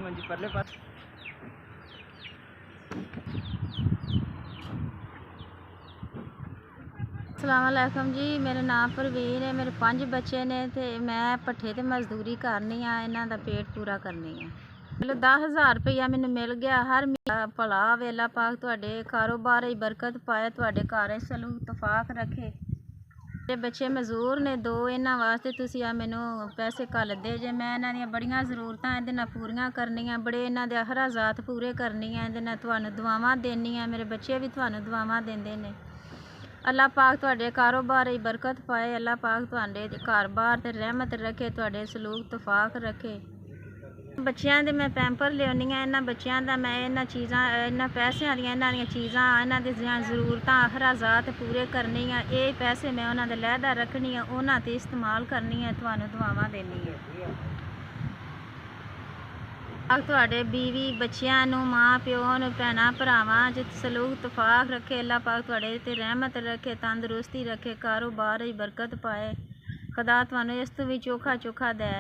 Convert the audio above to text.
मंजी परले पास। अस्सलामुअलैकुम जी, मेरा नाम परवीन है। मेरे 5 बच्चे ने ते मैं भट्ठे ते मजदूरी करनी आ, इन्हां दा पेट पूरा करनी है। चलो 10,000 रुपया मैनू मिल गया हर महीना। भला वेला पाक तुहाडे कारोबार च बरकत पाए, तुहाडे घर सलूक तफाक रखे। मेरे बच्चे मजदूर ने 2, इन्हां वास्ते तुसीं आ मैनू पैसे घल्लदे जे। मैं इन्हां दियां बड़ियां जरूरतां इहदे नाल पूरियां करनियां, बड़े इन्हां दे अखराजात पूरे करनी ऐ। इहदे नाल तुहानू दुआवां देनी ऐ, मेरे बच्चे भी तुहानू दुआवां देंदे ने। अल्लाह पाक तुहाडे कारोबार च बरकत पाए, अल्लाह पाक तुहाडे घर बार ते रहमत रखे, तुहाडे सलूक तफाक रखे। बच्चियां दे मैं पैंपर लेआनी आ, इन्हां बच्चियां दा मैं इन्हां चीज़ां इन्हां पैसियां दियां इन्हां दियां चीज़ां इन्हां दी जरूरतां अखराजात पूरे करनी आ। ये पैसे मैं उन्हां दे लैदा रखनी आ, उन्हां ते इस्तेमाल करनी है, तुहानू दुआवां देनी है। तुहाडे बीवी बच्चियां नू, मां प्यो नू, भैणां भरावां च सलूक तफाक रखे। अल्लाह पाक तुहाडे ते रहमत रखे, तंदरुस्ती रखे, कारोबार च बरकत पाए। खुदा तुहानू इस तों भी चोखा चोखा दे।